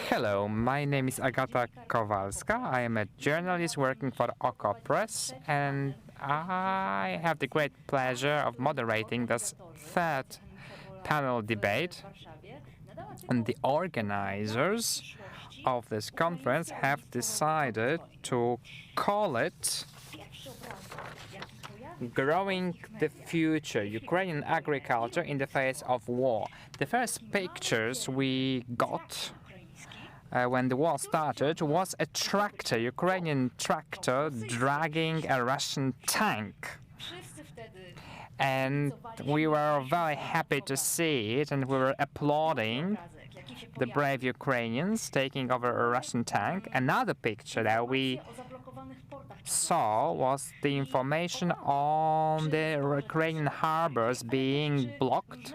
Hello, my name is Agata Kowalska. I am a journalist working for Oko Press, and I have the great pleasure of moderating this third panel debate. And the organizers of this conference have decided to call it Growing the Future, Ukrainian Agriculture in the Face of War. The first pictures we got when the war started was a tractor, Ukrainian tractor, dragging a Russian tank. And we were very happy to see it, and we were applauding the brave Ukrainians taking over a Russian tank. Another picture that we saw was the information on the Ukrainian harbors being blocked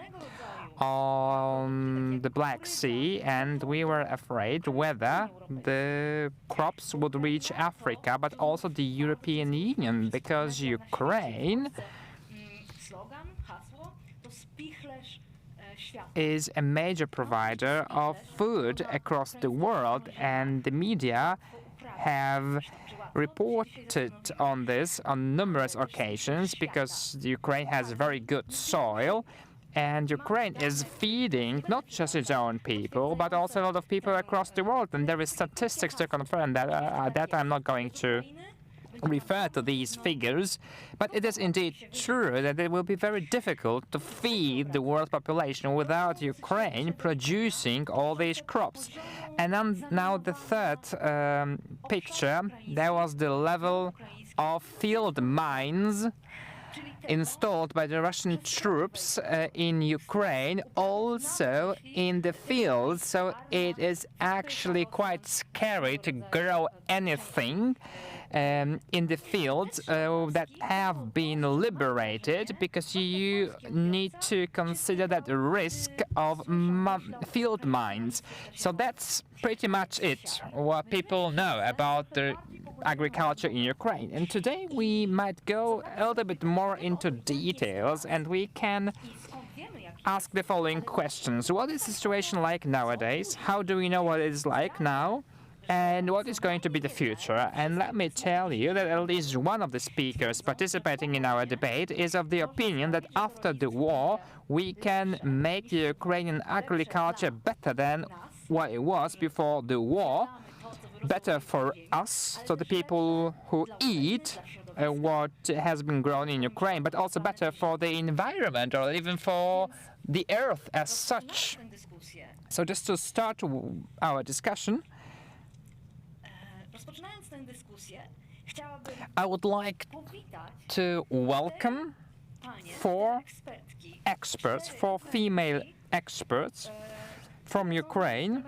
on the Black Sea, and we were afraid whether the crops would reach Africa, but also the European Union, because Ukraine is a major provider of food across the world, and the media have reported on this on numerous occasions because Ukraine has very good soil, and Ukraine is feeding not just its own people but also a lot of people across the world, and there is statistics to confirm that I'm not going to refer to these figures, but it is indeed true that it will be very difficult to feed the world population without Ukraine producing all these crops. And now the third picture, there was the level of field mines installed by the Russian troops in Ukraine, also in the fields. So it is actually quite scary to grow anything in the fields that have been liberated, because you need to consider that risk of field mines. So that's pretty much it, what people know about the agriculture in Ukraine. And today we might go a little bit more into details, and we can ask the following questions. What is the situation like nowadays? How do we know what it is like now? And what is going to be the future? And let me tell you that at least one of the speakers participating in our debate is of the opinion that after the war we can make the Ukrainian agriculture better than what it was before the war, better for us, so the people who eat what has been grown in Ukraine, but also better for the environment or even for the earth as such. So just to start our discussion, I would like to welcome four female experts from Ukraine,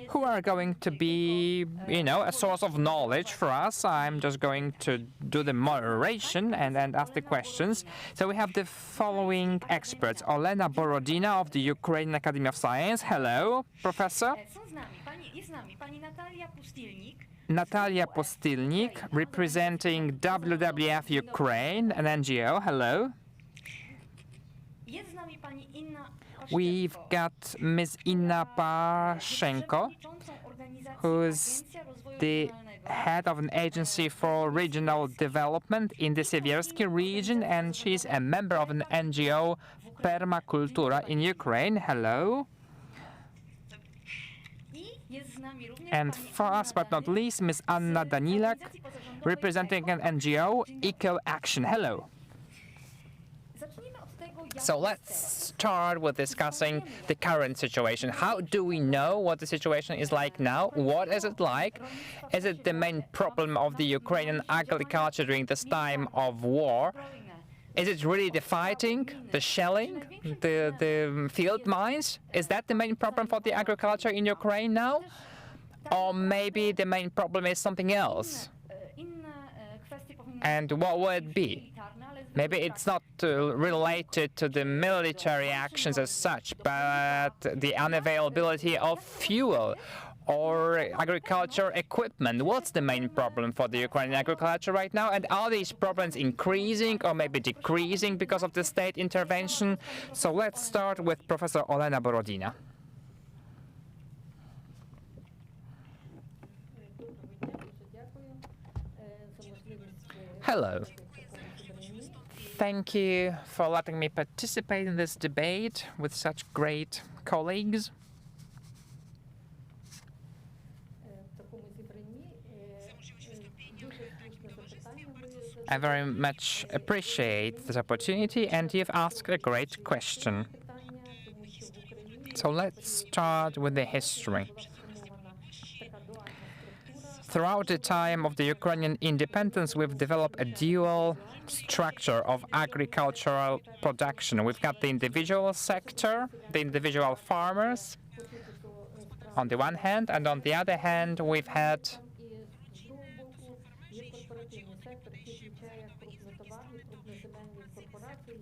who are going to be, a source of knowledge for us. I'm just going to do the moderation and ask the questions. So we have the following experts. Olena Borodina of the Ukrainian Academy of Science. Hello, Professor. Natalia Postilnik, representing WWF Ukraine, an NGO. Hello. We've got Ms. Inna Pashenko, who is the head of an agency for regional development in the Sieversky region, and she's a member of an NGO, Permakultura, in Ukraine. Hello. And last but not least, Ms. Anna Danilak, representing an NGO, Eco Action. Hello. So let's start with discussing the current situation. How do we know what the situation is like now? What is it like? Is it the main problem of the Ukrainian agriculture during this time of war? Is it really the fighting, the shelling, the field mines? Is that the main problem for the agriculture in Ukraine now? Or maybe the main problem is something else? And what would it be? Maybe it's not related to the military actions as such, but the unavailability of fuel, or agriculture equipment? What's the main problem for the Ukrainian agriculture right now? And are these problems increasing or maybe decreasing because of the state intervention? So let's start with Professor Olena Borodina. Hello. Thank you for letting me participate in this debate with such great colleagues. I very much appreciate this opportunity, and you've asked a great question. So let's start with the history. Throughout the time of the Ukrainian independence, we've developed a dual structure of agricultural production. We've got the individual sector, the individual farmers, on the one hand, and on the other hand, we've had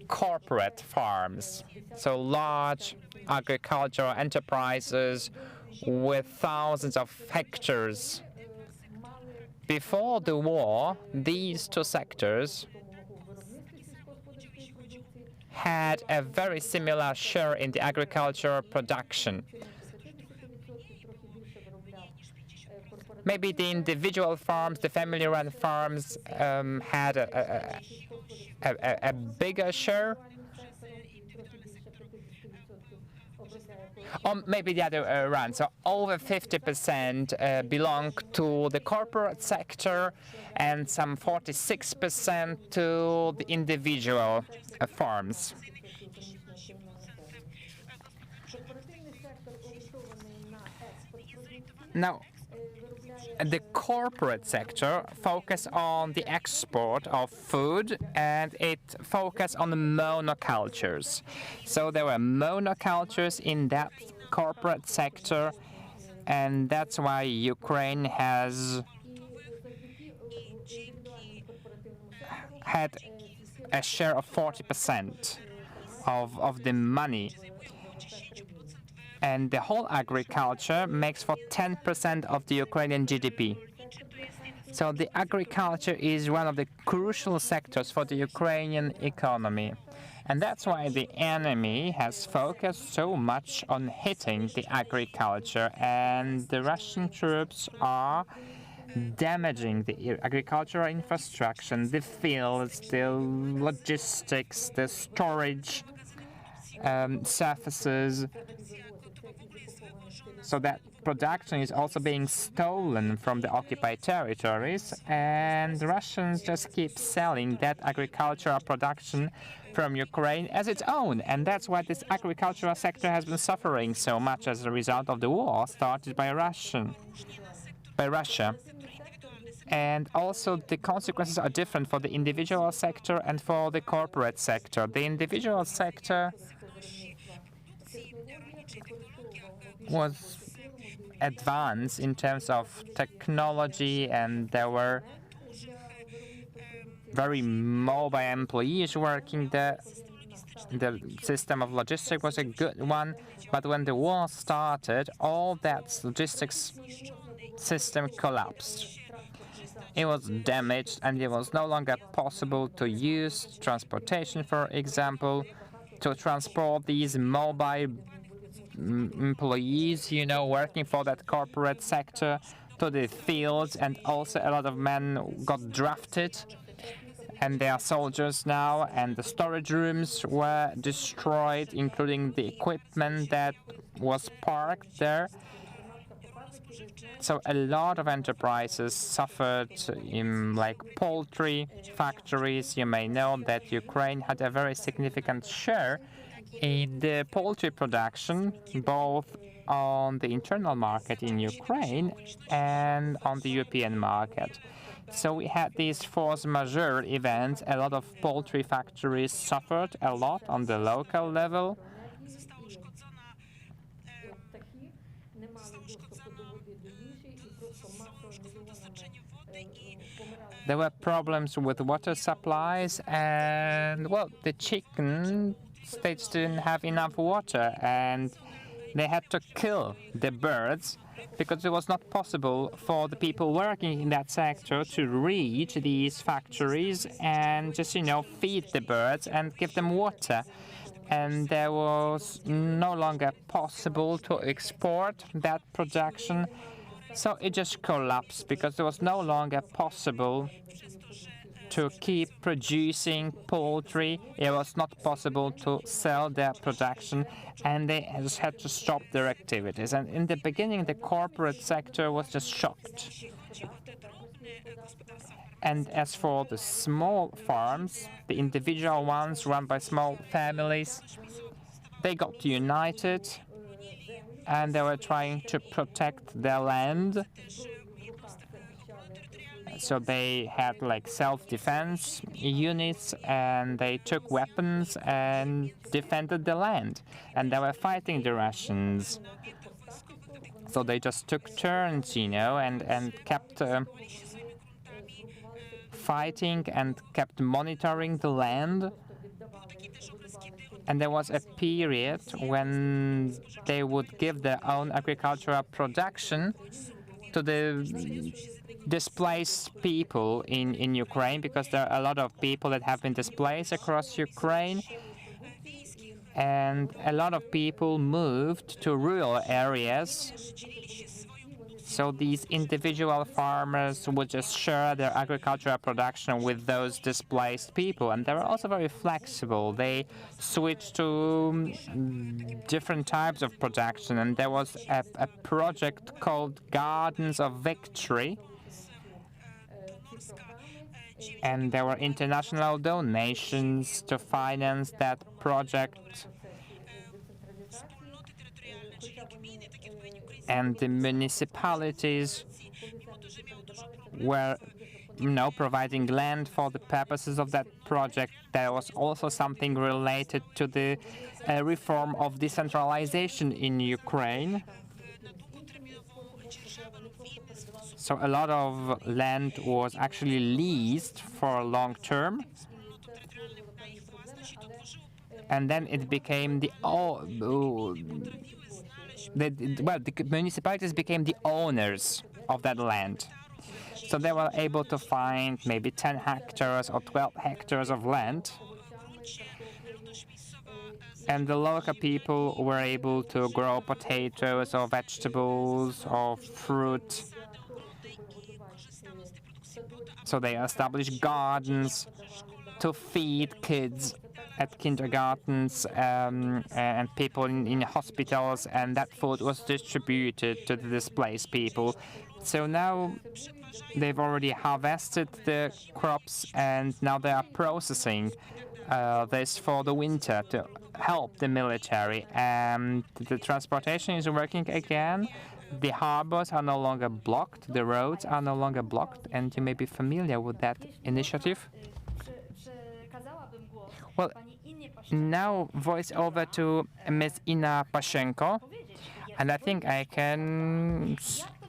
corporate farms, so large agricultural enterprises with thousands of hectares. Before the war, these two sectors had a very similar share in the agricultural production. Maybe the individual farms, the family-run farms, had a bigger share, or maybe the other way around. So over 50% belong to the corporate sector, and some 46% to the individual farms. Now, the corporate sector focused on the export of food, and it focused on the monocultures. So there were monocultures in that corporate sector, and that's why Ukraine has had a share of 40% of the money. And the whole agriculture makes for 10% of the Ukrainian GDP. So the agriculture is one of the crucial sectors for the Ukrainian economy. And that's why the enemy has focused so much on hitting the agriculture, and the Russian troops are damaging the agricultural infrastructure, the fields, the logistics, the storage surfaces. So that production is also being stolen from the occupied territories, and the Russians just keep selling that agricultural production from Ukraine as its own. And that's why this agricultural sector has been suffering so much as a result of the war started by Russia. And also the consequences are different for the individual sector and for the corporate sector. The individual sector was advanced in terms of technology, and there were very mobile employees working there. The system of logistics was a good one, but when the war started, all that logistics system collapsed. It was damaged, and it was no longer possible to use transportation, for example, to transport these mobile employees, working for that corporate sector to the fields, and also a lot of men got drafted, and they are soldiers now, and the storage rooms were destroyed, including the equipment that was parked there. So a lot of enterprises suffered, like poultry factories. You may know that Ukraine had a very significant share in the poultry production, both on the internal market in Ukraine and on the European market. So we had these force majeure events. A lot of poultry factories suffered a lot on the local level. There were problems with water supplies, and, well, the chicken states didn't have enough water, and they had to kill the birds because it was not possible for the people working in that sector to reach these factories and just, feed the birds and give them water. And there was no longer possible to export that production. So it just collapsed because it was no longer possible to keep producing poultry. It was not possible to sell their production, and they just had to stop their activities. And in the beginning, the corporate sector was just shocked. And as for the small farms, the individual ones run by small families, they got united and they were trying to protect their land. So they had like self-defense units, and they took weapons and defended the land. And they were fighting the Russians. So they just took turns, and kept fighting and kept monitoring the land. And there was a period when they would give their own agricultural production to the displaced people in Ukraine, because there are a lot of people that have been displaced across Ukraine. And a lot of people moved to rural areas. So these individual farmers would just share their agricultural production with those displaced people. And they were also very flexible. They switched to different types of production. And there was a project called Gardens of Victory. And there were international donations to finance that project. And the municipalities were, providing land for the purposes of that project. There was also something related to the reform of decentralization in Ukraine. So a lot of land was actually leased for long term. And then it became the municipalities became the owners of that land. So they were able to find maybe 10 hectares or 12 hectares of land. And the local people were able to grow potatoes or vegetables or fruit. So they established gardens to feed kids at kindergartens and people in hospitals, and that food was distributed to the displaced people. So now they've already harvested the crops, and now they are processing this for the winter to help the military. And the transportation is working again. The harbors are no longer blocked, the roads are no longer blocked, and you may be familiar with that initiative. Well, now voice over to Ms. Inna Pashenko, and I think I can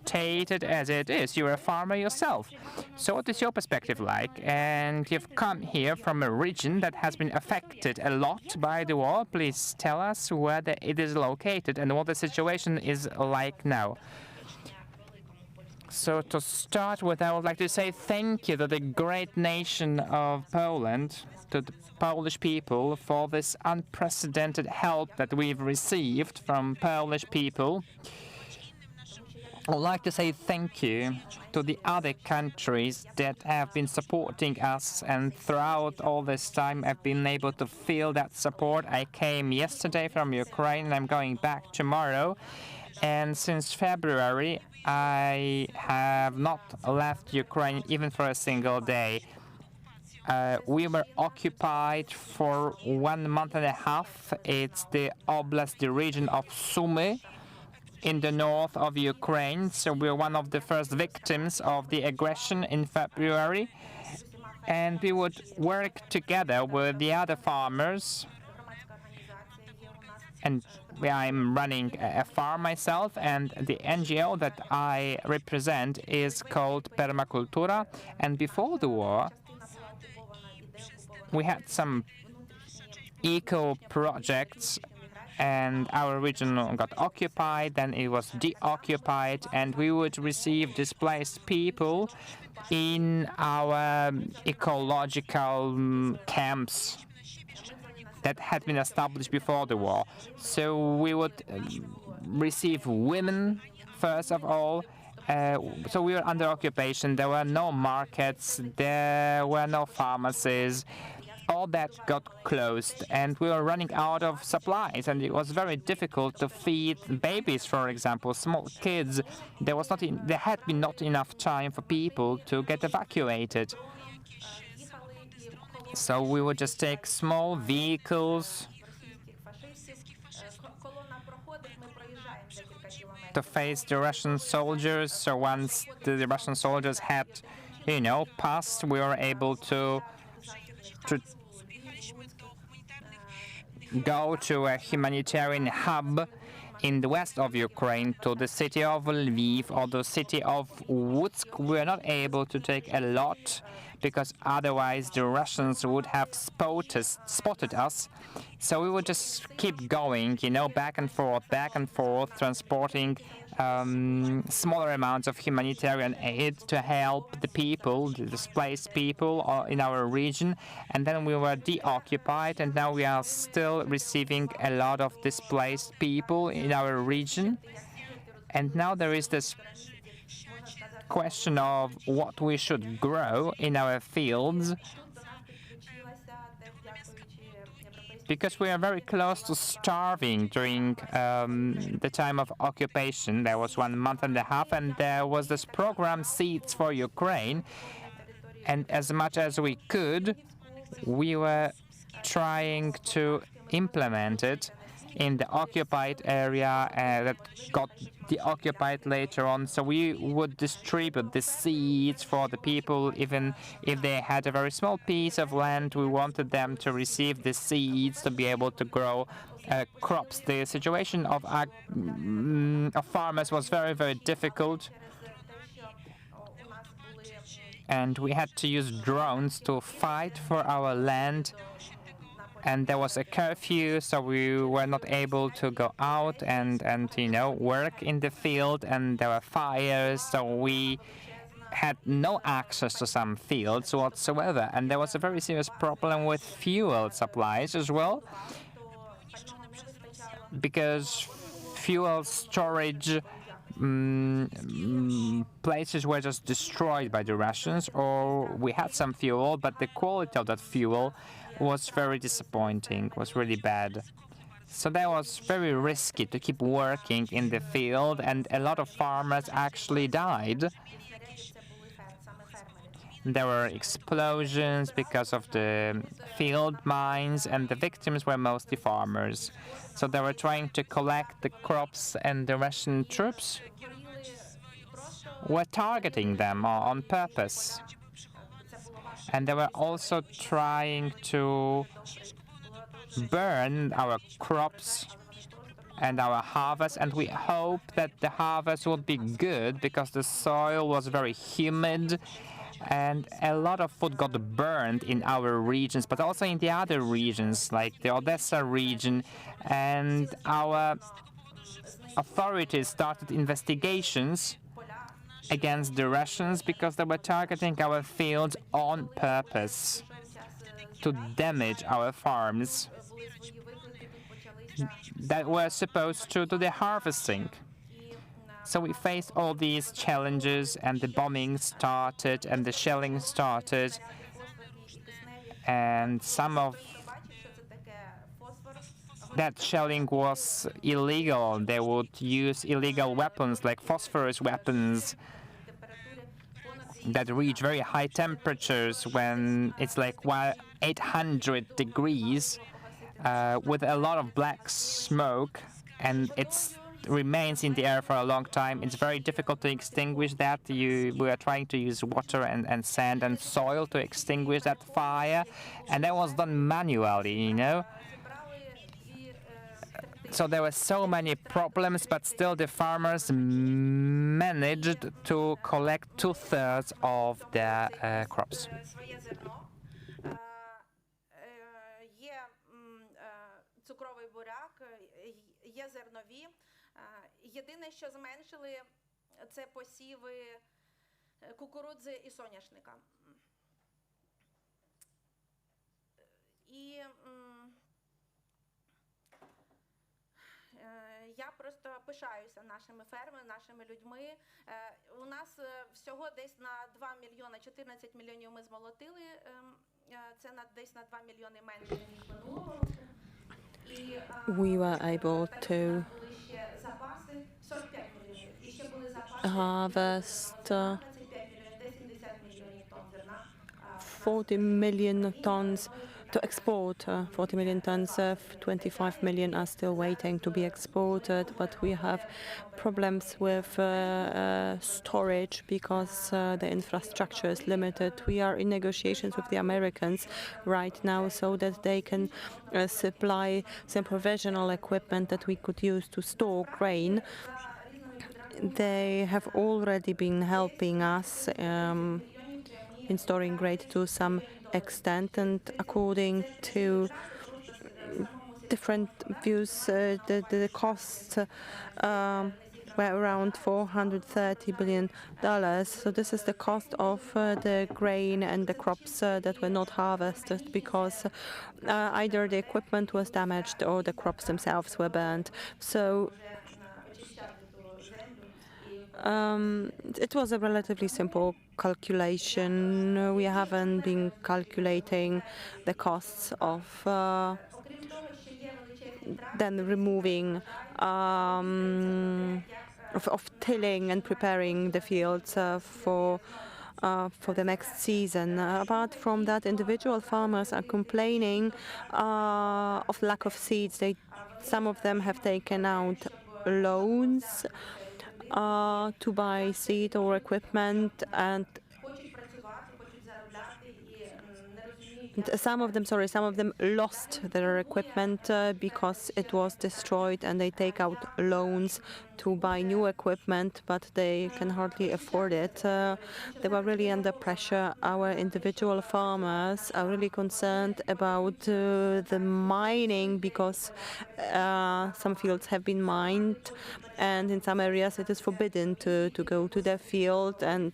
state it as it is. You're a farmer yourself. So what is your perspective like? And you've come here from a region that has been affected a lot by the war. Please tell us where it is located and what the situation is like now. So to start with, I would like to say thank you to the great nation of Poland, to the Polish people, for this unprecedented help that we've received from Polish people. I would like to say thank you to the other countries that have been supporting us, and throughout all this time I've been able to feel that support. I came yesterday from Ukraine and I'm going back tomorrow, and since February I have not left Ukraine even for a single day. We were occupied for 1 month and a half. It's the oblast, the region of Sumy, in the north of Ukraine. So we're one of the first victims of the aggression in February. And we would work together with the other farmers. And I'm running a farm myself, and the NGO that I represent is called Permacultura. And before the war, we had some eco projects and our region got occupied, then it was deoccupied, and we would receive displaced people in our ecological camps that had been established before the war. So we would receive women first of all. So we were under occupation. There were no markets, there were no pharmacies. All that got closed, and we were running out of supplies, and it was very difficult to feed babies, for example, small kids. There had been not enough time for people to get evacuated. So we would just take small vehicles to face the Russian soldiers. So once the Russian soldiers had, passed, we were able to go to a humanitarian hub in the west of Ukraine, to the city of Lviv or the city of Lutsk. We were not able to take a lot because otherwise the Russians would have spotted us. So we would just keep going, back and forth, transporting smaller amounts of humanitarian aid to help the people, the displaced people in our region. And then we were deoccupied, and now we are still receiving a lot of displaced people in our region. And now there is this question of what we should grow in our fields, because we are very close to starving during the time of occupation. There was 1 month and a half, and there was this program Seeds for Ukraine, and as much as we could, we were trying to implement it in the occupied area that got deoccupied later on. So we would distribute the seeds for the people, even if they had a very small piece of land. We wanted them to receive the seeds to be able to grow crops. The situation of farmers was very, very difficult, and we had to use drones to fight for our land. And there was a curfew, so we were not able to go out and work in the field, and there were fires, so we had no access to some fields whatsoever. And there was a very serious problem with fuel supplies as well, because fuel storage places were just destroyed by the Russians, or we had some fuel, but the quality of that fuel was very disappointing, was really bad. So that was very risky to keep working in the field, and a lot of farmers actually died. There were explosions because of the field mines, and the victims were mostly farmers. So they were trying to collect the crops, and the Russian troops were targeting them on purpose. And they were also trying to burn our crops and our harvest, and we hope that the harvest would be good because the soil was very humid, and a lot of food got burned in our regions, but also in the other regions, like the Odessa region. And our authorities started investigations against the Russians because they were targeting our fields on purpose to damage our farms that were supposed to do the harvesting. So we faced all these challenges, and the bombing started and the shelling started, and some of that shelling was illegal. They would use illegal weapons like phosphorus weapons that reach very high temperatures when it's like 800 degrees with a lot of black smoke, and it remains in the air for a long time. It's very difficult to extinguish that. We are trying to use water and sand and soil to extinguish that fire, and that was done manually, So there were so many problems, but still the farmers managed to collect 2/3 of their crops. є зернові. Єдине, що зменшили, це посіви кукурудзи і соняшника. І я просто пишаюся нашими фермами, нашими людьми. У нас всього десь на 2 мільйони, 14 мільйонів ми змолотили. Це десь на 2 мільйони менше, ніж минулого року. We were able to harvest 40 million tons, to export 40 million tons. 25 million are still waiting to be exported, but we have problems with storage because the infrastructure is limited. We are in negotiations with the Americans right now so that they can supply some provisional equipment that we could use to store grain. They have already been helping us in storing grain to some extent, and according to different views, the costs were around $430 billion. So this is the cost of the grain and the crops that were not harvested because either the equipment was damaged or the crops themselves were burned. So it was a relatively simple calculation. We haven't been calculating the costs of then removing of tilling and preparing the fields for the next season. Apart from that, individual farmers are complaining of lack of seeds. Some of them have taken out loans to buy seed or equipment, and some of them lost their equipment because it was destroyed, and they take out loans to buy new equipment, but they can hardly afford it. They were really under pressure. Our individual farmers are really concerned about the mining because some fields have been mined, and in some areas it is forbidden to go to their field, and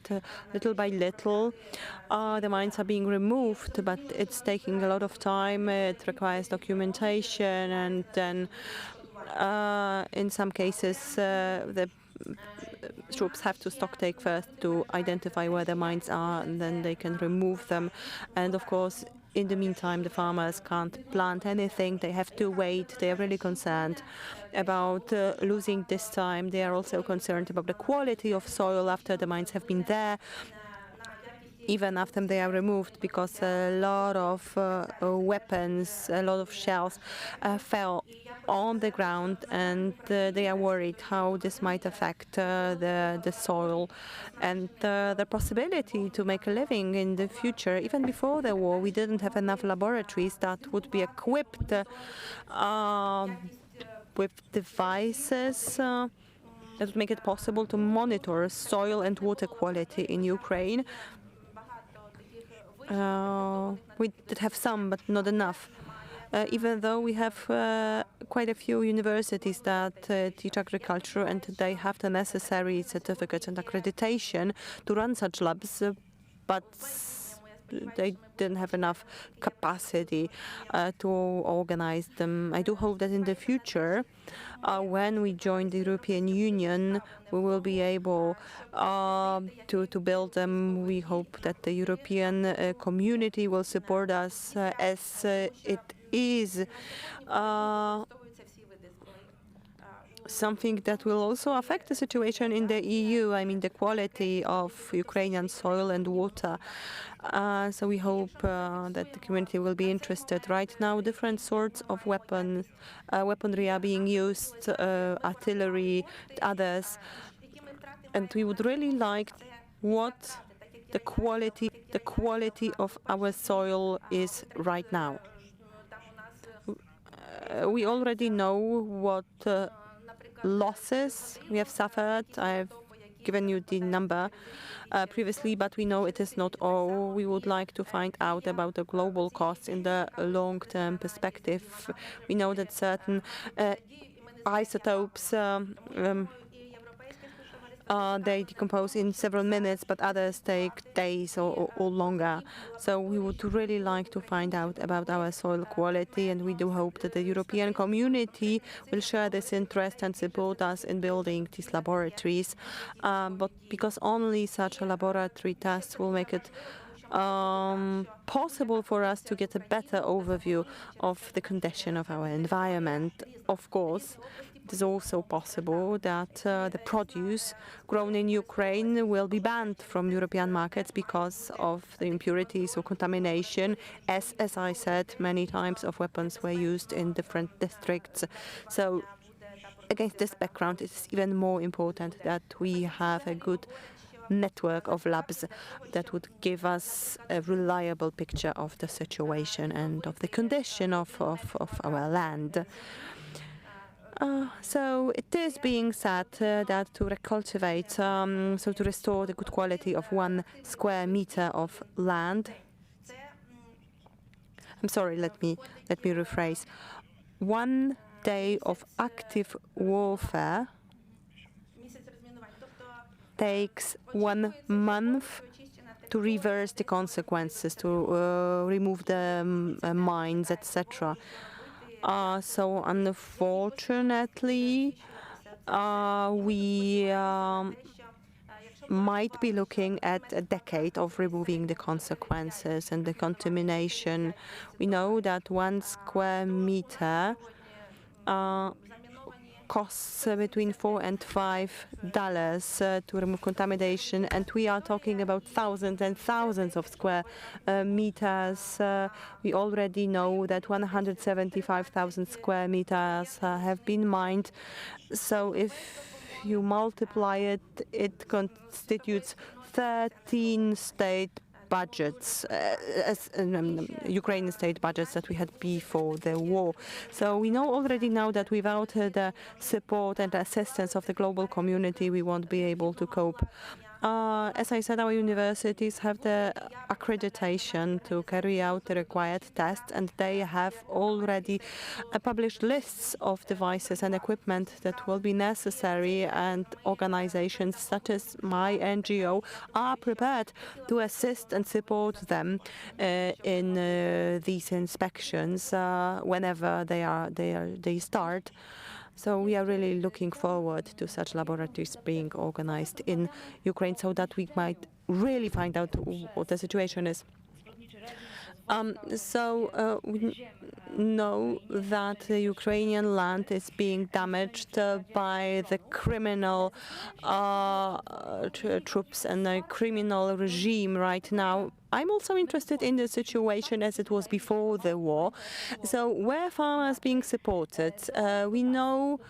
little by little the mines are being removed, but it's taking a lot of time. It requires documentation, and then in some cases the troops have to stocktake first to identify where the mines are, and then they can remove them. And of course, in the meantime, the farmers can't plant anything. They have to wait. They are really concerned about losing this time. They are also concerned about the quality of soil after the mines have been there, even after they are removed, because a lot of weapons, a lot of shells fell on the ground, and they are worried how this might affect the soil and the possibility to make a living in the future. Even before the war, we didn't have enough laboratories that would be equipped with devices that would make it possible to monitor soil and water quality in Ukraine. We did have some, but not enough. Even though we have quite a few universities that teach agriculture, and they have the necessary certificates and accreditation to run such labs, but they didn't have enough capacity to organize them. I do hope that in the future, when we join the European Union, we will be able to build them. We hope that the European community will support us as it is something that will also affect the situation in the EU. I mean, the quality of Ukrainian soil and water. So we hope that the community will be interested. Right now, different sorts of weaponry are being used, artillery, others, and we would really like what the quality of our soil is right now. We already know what losses we have suffered. I've given you the number previously, but we know it is not all. We would like to find out about the global costs in the long-term perspective. We know that certain isotopes. They decompose in several minutes, but others take days or longer. So we would really like to find out about our soil quality, and we do hope that the European community will share this interest and support us in building these laboratories. But because only such a laboratory tests will make it possible for us to get a better overview of the condition of our environment. Of course, it is also possible that the produce grown in Ukraine will be banned from European markets because of the impurities or contamination. As I said many times, of weapons were used in different districts. So against this background, it is even more important that we have a good network of labs that would give us a reliable picture of the situation and of the condition of our land. So it is being said that to recultivate, so to restore the good quality of 1 square meter of land. I'm sorry, let me rephrase. 1 day of active warfare takes 1 month to reverse the consequences, to remove the mines, etc. So unfortunately, we might be looking at a decade of removing the consequences and the contamination. We know that 1 square meter costs between $4 and $5 to remove contamination, and we are talking about thousands and thousands of square meters. We already know that 175,000 square meters have been mined. So if you multiply it, it constitutes 13 state budgets, Ukrainian state budgets that we had before the war. So we know already now that without the support and assistance of the global community, we won't be able to cope. As I said, our universities have the accreditation to carry out the required tests, and they have already published lists of devices and equipment that will be necessary, and organizations such as my NGO are prepared to assist and support them in these inspections whenever they start. So we are really looking forward to such laboratories being organized in Ukraine so that we might really find out what the situation is. We know that the Ukrainian land is being damaged by the criminal troops and the criminal regime right now. I'm also interested in the situation as it was before the war. So were farmers being supported? We know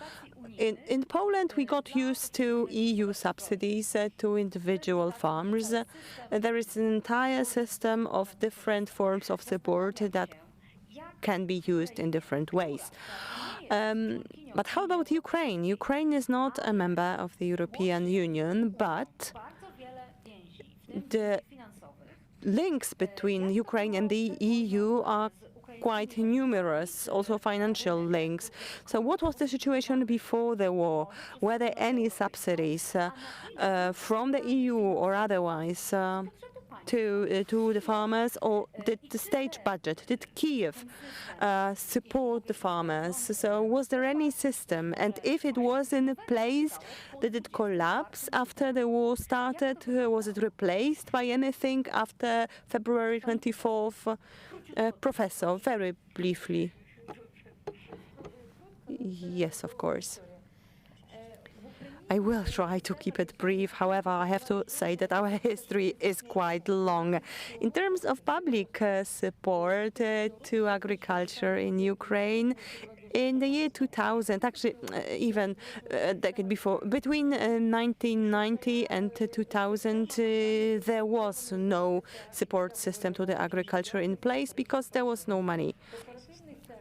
in Poland we got used to EU subsidies to individual farmers. There is an entire system of different forms of support that can be used in different ways. But how about Ukraine? Ukraine is not a member of the European Union, but the links between Ukraine and the EU are quite numerous, also financial links. So what was the situation before the war? Were there any subsidies from the EU or otherwise to the farmers, or did the state budget, did Kiev support the farmers? So was there any system? And if it was in place, did it collapse after the war started? Was it replaced by anything after February 24th? Professor, very briefly. Yes, of course. I will try to keep it brief. However, I have to say that our history is quite long. In terms of public support to agriculture in Ukraine, in the year 2000, actually even a decade before, between 1990 and 2000, there was no support system to the agriculture in place because there was no money.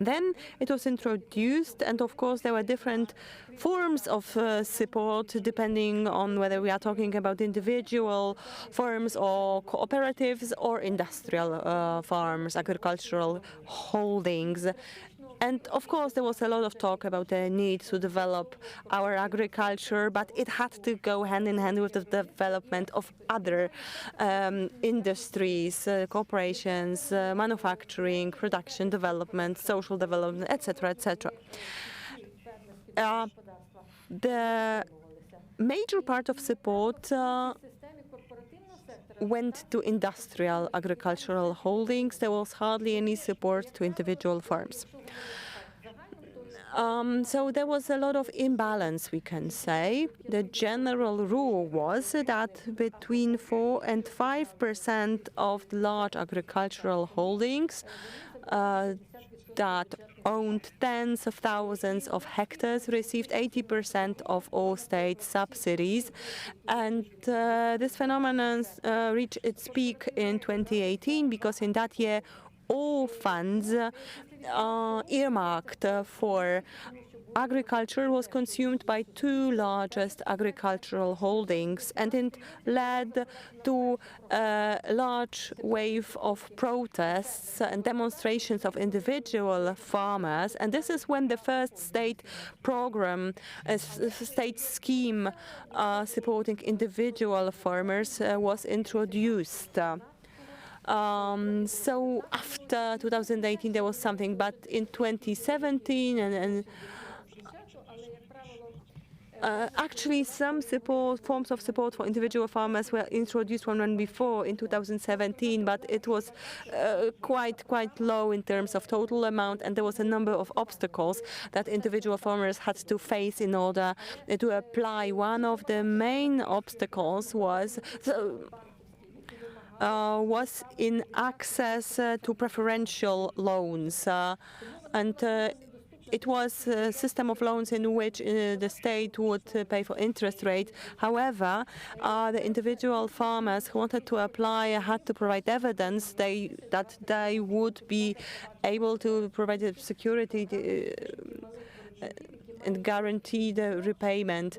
Then it was introduced, and of course there were different forms of support depending on whether we are talking about individual farms or cooperatives or industrial farms, agricultural holdings. And of course, there was a lot of talk about the need to develop our agriculture, but it had to go hand in hand with the development of other industries, corporations, manufacturing, production, development, social development, etc., etc. The major part of support went to industrial agricultural holdings. There was hardly any support to individual farms. So there was a lot of imbalance, we can say. The general rule was that between 4 and 5% of the large agricultural holdings that owned tens of thousands of hectares received 80% of all state subsidies. And this phenomenon reached its peak in 2018 because in that year all funds earmarked for agriculture was consumed by two largest agricultural holdings, and it led to a large wave of protests and demonstrations of individual farmers. And this is when the first state program, a state scheme supporting individual farmers was introduced. So after 2018 there was something, but in 2017 and actually some forms of support for individual farmers were introduced one before in 2017, but it was quite low in terms of total amount, and there was a number of obstacles that individual farmers had to face in order to apply. One of the main obstacles was in access to preferential loans, and it was a system of loans in which the state would pay for interest rate. However, the individual farmers who wanted to apply had to provide evidence that they would be able to provide the security and guarantee the repayment.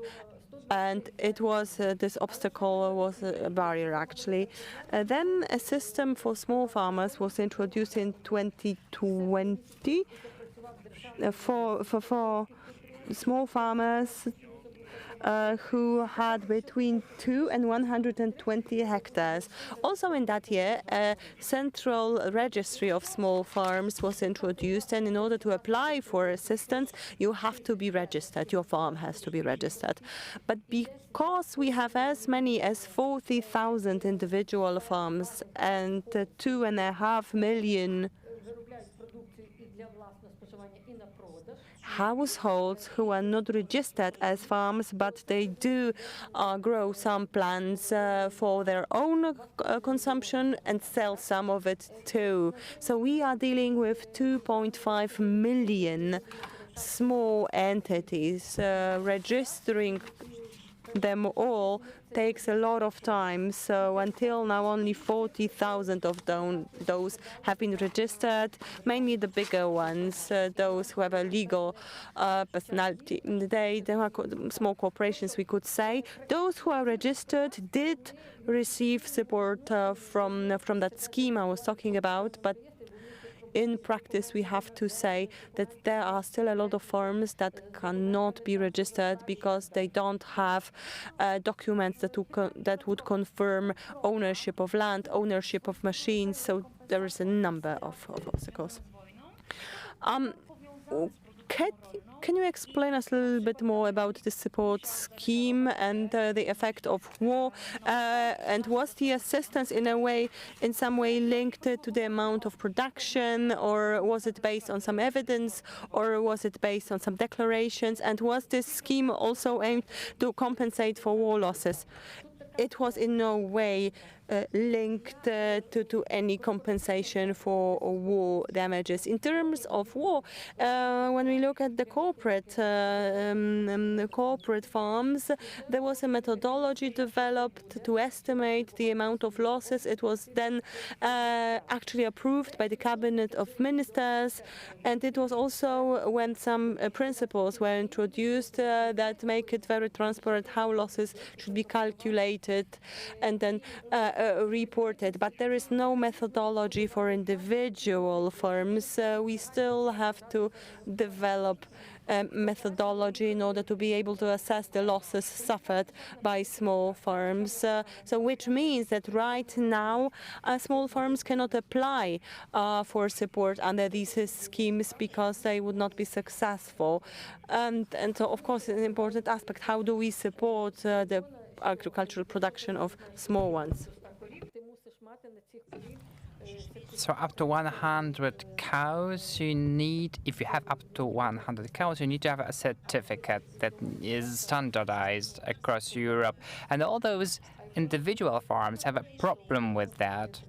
And it was this obstacle was a barrier, actually. Then a system for small farmers was introduced in 2020 for small farmers who had between 2 and 120 hectares. Also in that year, a central registry of small farms was introduced, and in order to apply for assistance, you have to be registered, your farm has to be registered. But because we have as many as 40,000 individual farms and 2.5 million households who are not registered as farms, but they do grow some plants for their own consumption and sell some of it too. So we are dealing with 2.5 million small entities. Registering them all takes a lot of time. So until now, only 40,000 of those have been registered, mainly the bigger ones, those who have a legal personality. They are small corporations, we could say. Those who are registered did receive support from that scheme I was talking about, but in practice, we have to say that there are still a lot of farms that cannot be registered because they don't have documents that would confirm ownership of land, ownership of machines. So there is a number of obstacles. Can you explain us a little bit more about the support scheme and the effect of war? And was the assistance in some way linked to the amount of production, or was it based on some evidence, or was it based on some declarations? And was this scheme also aimed to compensate for war losses? It was in no way linked to any compensation for war damages. In terms of war, when we look at the corporate farms, there was a methodology developed to estimate the amount of losses. It was then actually approved by the Cabinet of Ministers, and it was also when some principles were introduced that make it very transparent how losses should be calculated, and then reported, but there is no methodology for individual farms. We still have to develop methodology in order to be able to assess the losses suffered by small farms. So which means that right now small farms cannot apply for support under these schemes because they would not be successful. And so, of course, an important aspect, how do we support the agricultural production of small ones? So up to 100 cows, you need, if you have up to 100 cows, you need to have a certificate that is standardized across Europe. And all those individual farms have a problem with that.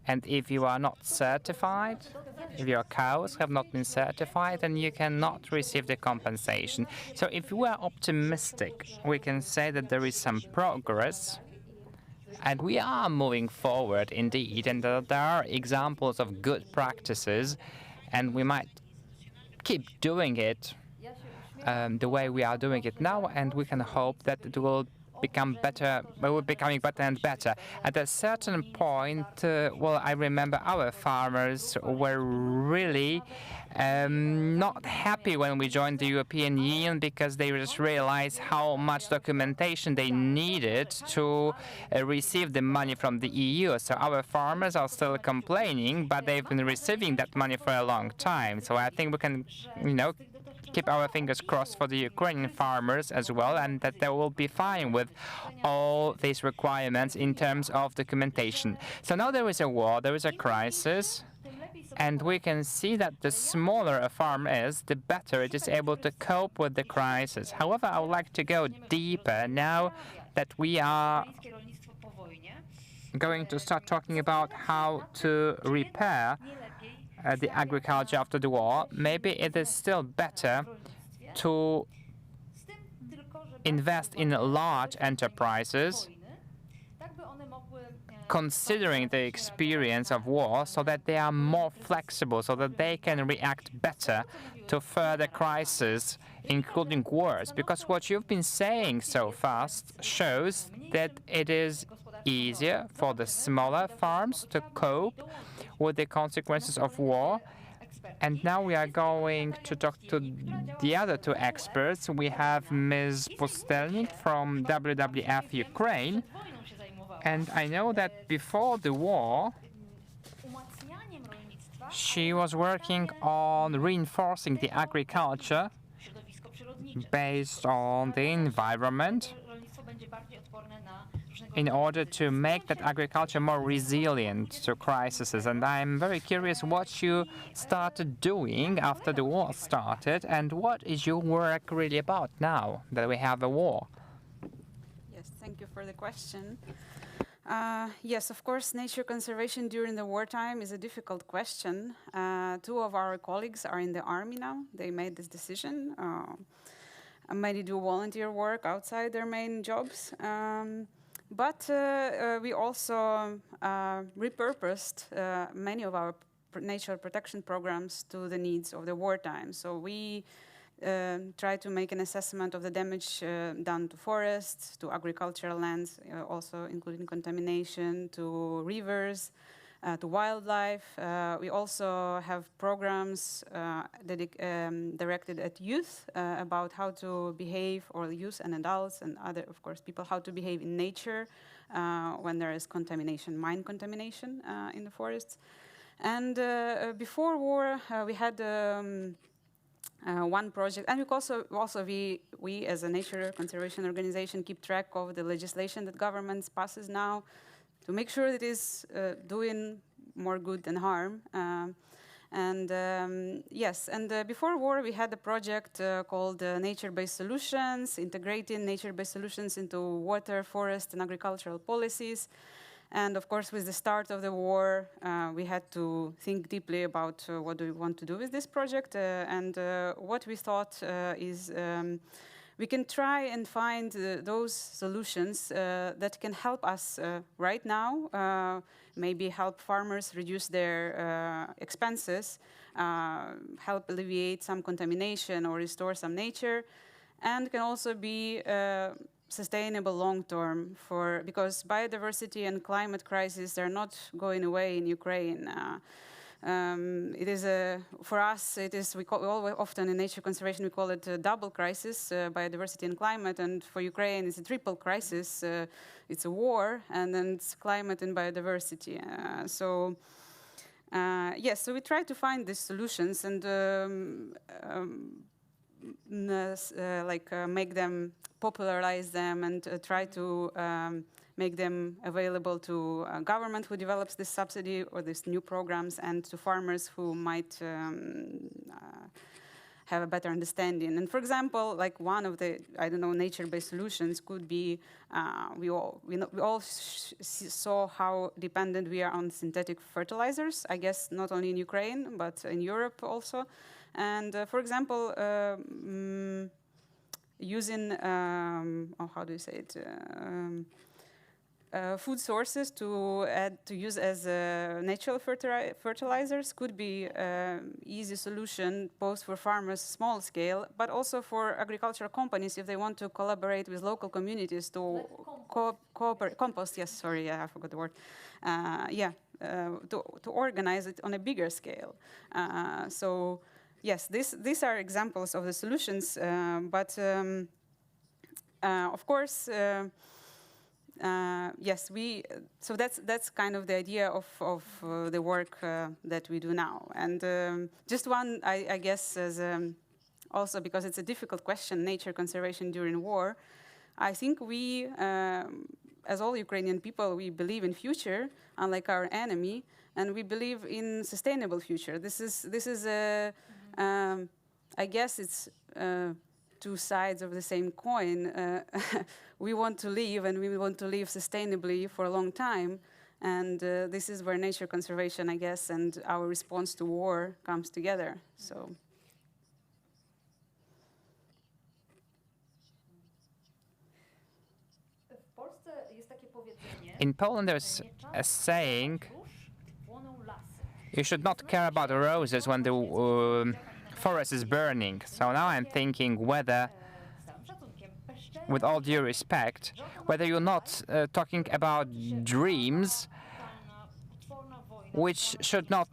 And if you are not certified, if your cows have not been certified, then you cannot receive the compensation. So if we are optimistic, we can say that there is some progress. And we are moving forward, indeed, and there are examples of good practices, and we might keep doing it the way we are doing it now, and we can hope that it will become better, will be becoming better and better. At a certain point, well, I remember our farmers were really not happy when we joined the European Union because they just realized how much documentation they needed to receive the money from the EU. So our farmers are still complaining, but they've been receiving that money for a long time. So I think we can, keep our fingers crossed for the Ukrainian farmers as well, and that they will be fine with all these requirements in terms of documentation. So now there is a war, there is a crisis, and we can see that the smaller a farm is, the better it is able to cope with the crisis. However, I would like to go deeper now that we are going to start talking about how to repair the agriculture after the war. Maybe it is still better to invest in large enterprises, considering the experience of war, so that they are more flexible, so that they can react better to further crises, including wars. Because what you've been saying so fast shows that it is easier for the smaller farms to cope with the consequences of war. And now we are going to talk to the other two experts. We have Ms. Pustelnik from WWF Ukraine. And I know that before the war, she was working on reinforcing the agriculture based on the environment in order to make that agriculture more resilient to crises. And I'm very curious what you started doing after the war started, and what is your work really about now that we have a war? Yes, thank you for the question. Yes, of course, nature conservation during the wartime is a difficult question. Two of our colleagues are in the army now. They made this decision. Many do volunteer work outside their main jobs. But we also repurposed many of our nature protection programs to the needs of the wartime. So we try to make an assessment of the damage done to forests, to agricultural lands, also including contamination, to rivers, to wildlife. We also have programs directed at youth about how to behave, or youth and adults and other, of course, people, how to behave in nature when there is contamination, mine contamination in the forests. And before war, we had one project, and we as a nature conservation organization keep track of the legislation that governments passes now, to make sure that it is doing more good than harm. Yes, and before war we had a project called Nature-Based Solutions, integrating nature-based solutions into water, forest and agricultural policies. And of course, with the start of the war, we had to think deeply about what do we want to do with this project. What we thought is we can try and find those solutions that can help us right now, maybe help farmers reduce their expenses, help alleviate some contamination or restore some nature, and can also be sustainable long term because biodiversity and climate crisis, they're not going away in Ukraine. It is for us. It is we often in nature conservation we call it a double crisis: biodiversity and climate. And for Ukraine, it's a triple crisis. It's a war, and then it's climate and biodiversity. Yes, so we try to find these solutions and make them, popularize them, and try to make them available to government who develops this subsidy or these new programs, and to farmers who might have a better understanding. And for example, like one of the, nature-based solutions could be, we all saw how dependent we are on synthetic fertilizers, I guess not only in Ukraine, but in Europe also. And for example, using, how do you say it? Food sources to use as natural fertilizers could be easy solution both for farmers small scale, but also for agricultural companies if they want to collaborate with local communities to cooperate. Compost, yes, sorry, I forgot the word. To organize it on a bigger scale. So yes, these are examples of the solutions, but of course. Yes, so that's kind of the idea of the work that we do now. And just one, I guess, as also because it's a difficult question, nature conservation during war. I think we, as all Ukrainian people, we believe in future, unlike our enemy, and we believe in sustainable future. This is I guess it's two sides of the same coin. We want to live, and we want to live sustainably for a long time. And this is where nature conservation, I guess, and our response to war comes together. So. In Poland, there's a saying, you should not care about the roses when the forest is burning. So now I'm thinking whether, with all due respect, whether you're not talking about dreams which should not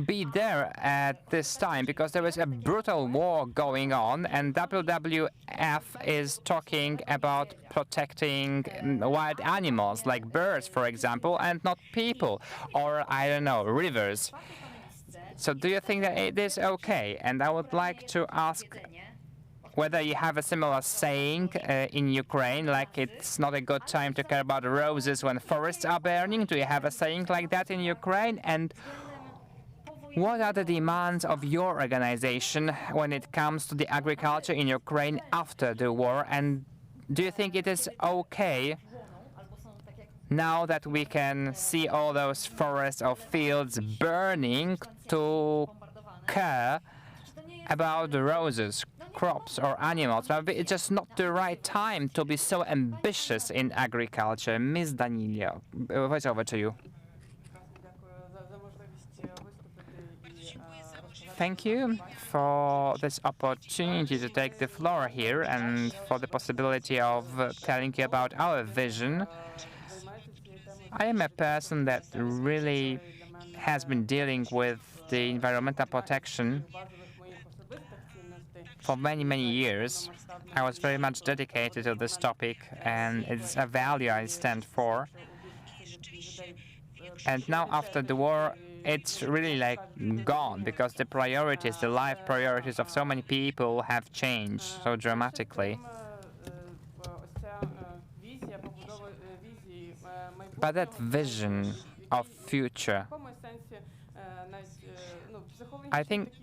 be there at this time, because there is a brutal war going on, and WWF is talking about protecting wild animals like birds, for example, and not people, or I don't know, rivers. So do you think that it is okay? And I would like to ask whether you have a similar saying in Ukraine, like it's not a good time to care about roses when forests are burning. Do you have a saying like that in Ukraine? And what are the demands of your organization when it comes to the agriculture in Ukraine after the war? And do you think it is okay now that we can see all those forests or fields burning to care about the roses, crops or animals? Maybe it's just not the right time to be so ambitious in agriculture. Ms. Danilio, what's over to you? Thank you for this opportunity to take the floor here and for the possibility of telling you about our vision. I am a person that really has been dealing with the environmental protection for many, many years. I was very much dedicated to this topic, and it's a value I stand for. And now, after the war, it's really like gone, because the priorities, the life priorities of so many people have changed so dramatically. But that vision of future, I think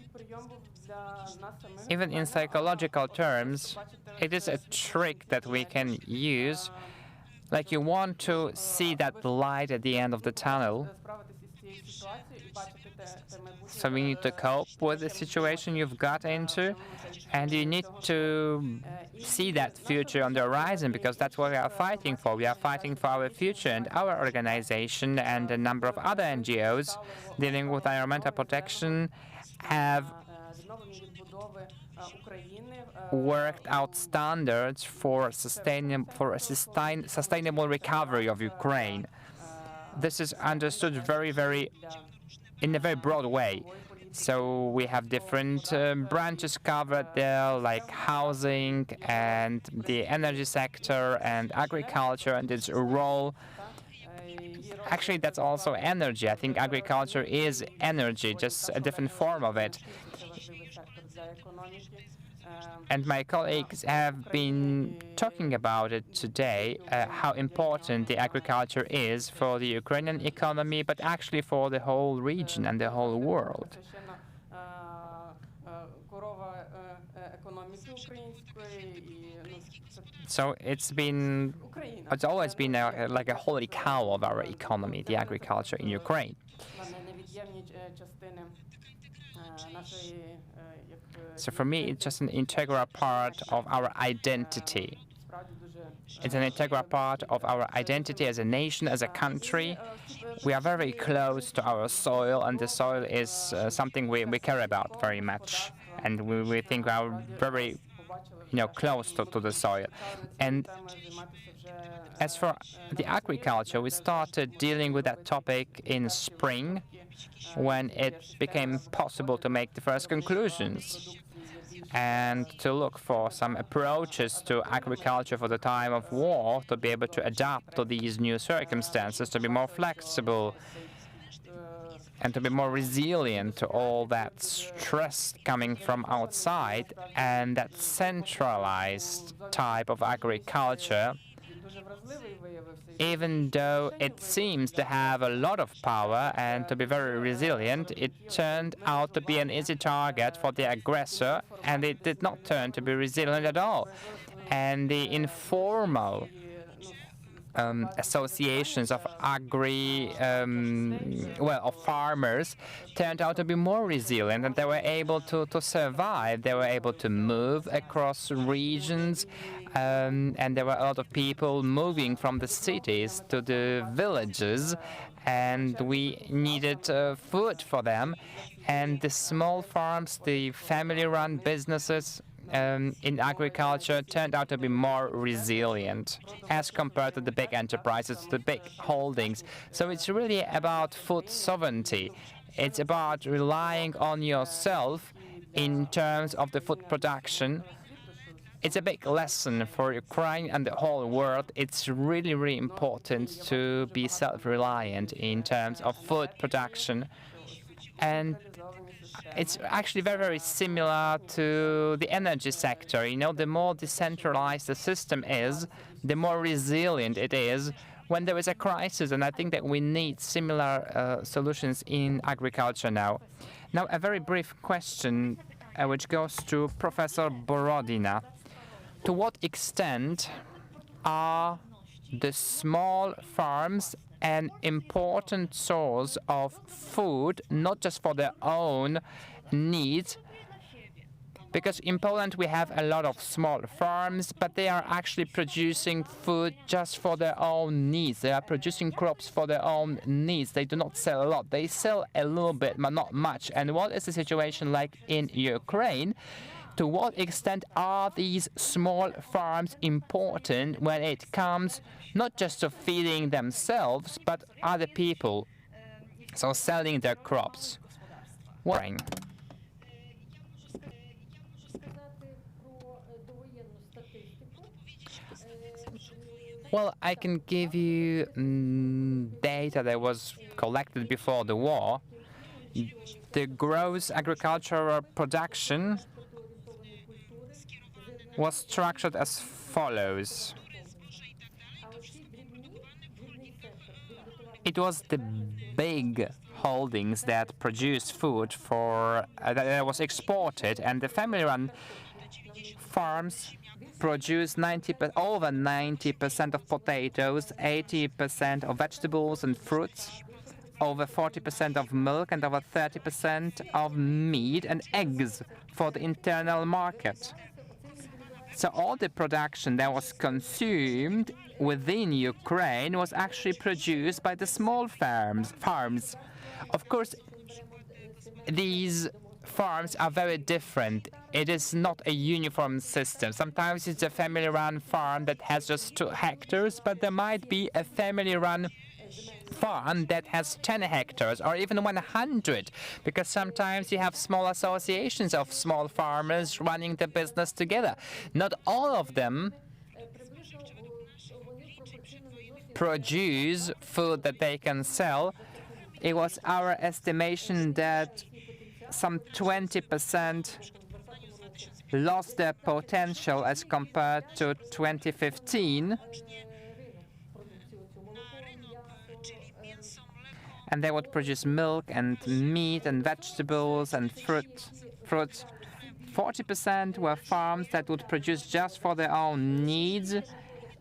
even in psychological terms, it is a trick that we can use. Like you want to see that light at the end of the tunnel. So we need to cope with the situation you've got into, and you need to see that future on the horizon, because that's what we are fighting for. We are fighting for our future, and our organization and a number of other NGOs dealing with environmental protection have worked out standards for a sustainable recovery of Ukraine. This is understood in a very broad way. So we have different branches covered there, like housing and the energy sector and agriculture and its role. Actually, that's also energy. I think agriculture is energy, just a different form of it. And my colleagues have been talking about it today, how important the agriculture is for the Ukrainian economy, but actually for the whole region and the whole world. So it's always been like a holy cow of our economy, the agriculture in Ukraine. So for me, it's just an integral part of our identity. It's an integral part of our identity as a nation, as a country. We are very close to our soil, and the soil is something we care about very much. And we think we are very close to the soil. And as for the agriculture, we started dealing with that topic in spring, when it became possible to make the first conclusions and to look for some approaches to agriculture for the time of war, to be able to adapt to these new circumstances, to be more flexible and to be more resilient to all that stress coming from outside and that centralized type of agriculture. Even though it seems to have a lot of power and to be very resilient, it turned out to be an easy target for the aggressor, and it did not turn to be resilient at all. And the informal associations of of farmers turned out to be more resilient, and they were able to survive. They were able to move across regions, and there were a lot of people moving from the cities to the villages, and we needed food for them. And the small farms, the family-run businesses in agriculture turned out to be more resilient as compared to the big enterprises, the big holdings. So it's really about food sovereignty. It's about relying on yourself in terms of the food production. It's a big lesson for Ukraine and the whole world. It's really, really important to be self-reliant in terms of food production. And it's actually very, very similar to the energy sector. The more decentralized the system is, the more resilient it is when there is a crisis. And I think that we need similar solutions in agriculture now. Now, a very brief question which goes to Professor Borodina. To what extent are the small farms an important source of food, not just for their own needs? Because in Poland we have a lot of small farms, but they are actually producing food just for their own needs. They are producing crops for their own needs. They do not sell a lot. They sell a little bit, but not much. And what is the situation like in Ukraine? To what extent are these small farms important when it comes not just to feeding themselves, but other people, so selling their crops? Well, I can give you data that was collected before the war. The gross agricultural production was structured as follows. It was the big holdings that produced food that was exported, and the family-run farms produce over 90% of potatoes, 80% of vegetables and fruits, over 40% of milk, and over 30% of meat and eggs for the internal market. So all the production that was consumed within Ukraine was actually produced by the small farms. Of course, these farms are very different it is not a uniform system. Sometimes it's a family-run farm that has just 2 hectares, but there might be a family-run farm that has 10 hectares or even 100, because sometimes you have small associations of small farmers running the business together. Not all of them produce food that they can sell. It was our estimation that some 20% lost their potential as compared to 2015. And they would produce milk and meat and vegetables and fruits. 40% were farms that would produce just for their own needs,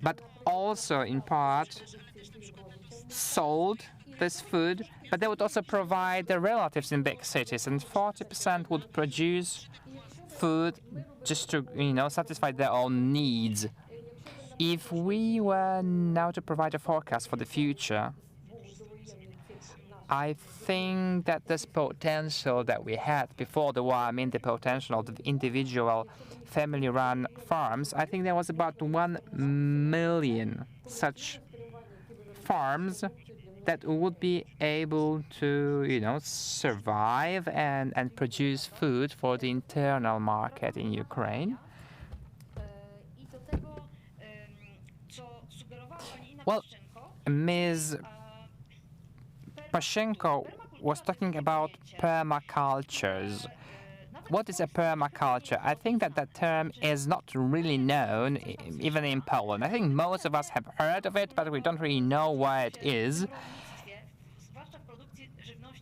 but also in part sold this food, but they would also provide their relatives in big cities, and 40% would produce food just to, satisfy their own needs. If we were now to provide a forecast for the future, I think that this potential that we had before the war, I mean the potential of the individual family-run farms, I think there was about 1 million such farms that would be able to, survive and produce food for the internal market in Ukraine. Well, Ms. Pashenko was talking about permacultures. What is a permaculture? I think that that term is not really known, even in Poland. I think most of us have heard of it, but we don't really know what it is,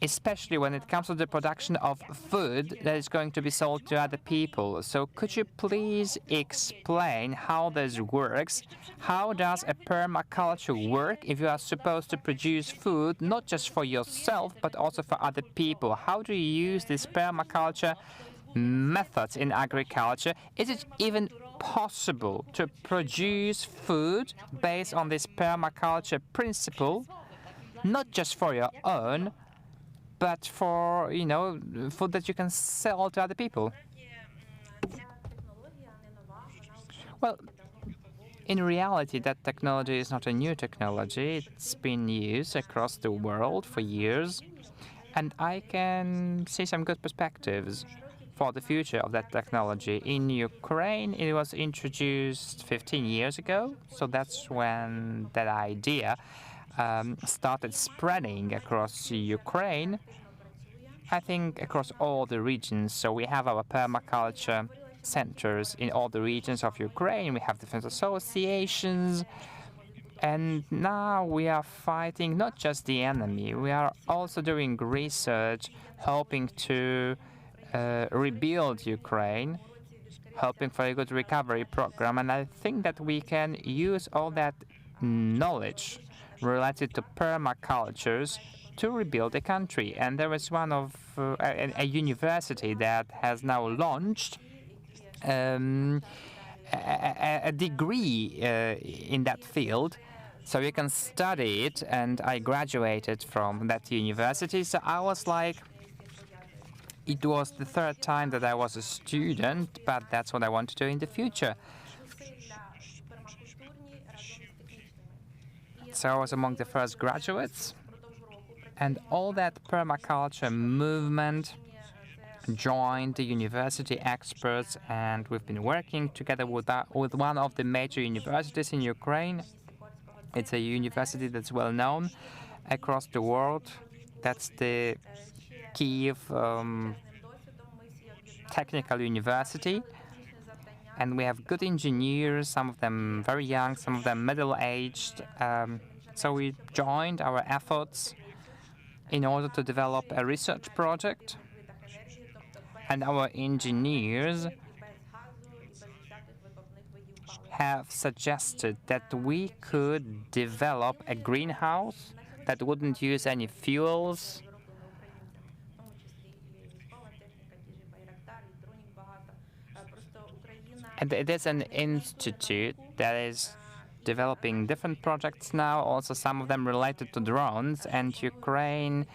especially when it comes to the production of food that is going to be sold to other people. So could you please explain how this works? How does a permaculture work if you are supposed to produce food not just for yourself, but also for other people? How do you use this permaculture methods in agriculture? Is it even possible to produce food based on this permaculture principle, not just for your own, but for, food that you can sell to other people? Well, in reality, that technology is not a new technology. It's been used across the world for years, and I can see some good perspectives for the future of that technology. In Ukraine, it was introduced 15 years ago, so that's when that idea started spreading across Ukraine, I think across all the regions. So we have our permaculture centers in all the regions of Ukraine. We have different associations. And now we are fighting not just the enemy, we are also doing research, hoping to rebuild Ukraine, hoping for a good recovery program. And I think that we can use all that knowledge related to permacultures to rebuild the country. And there is one of a university that has now launched a degree in that field, so you can study it, and I graduated from that university. So I was like, it was the 3rd time that I was a student, but that's what I want to do in the future. So I was among the first graduates, and all that permaculture movement joined the university experts, and we've been working together with one of the major universities in Ukraine. It's a university that's well known across the world. That's the Kyiv Technical University. And we have good engineers, some of them very young, some of them middle-aged. So we joined our efforts in order to develop a research project. And our engineers have suggested that we could develop a greenhouse that wouldn't use any fuels, and it is an institute that is developing different projects now, also some of them related to drones, and Ukraine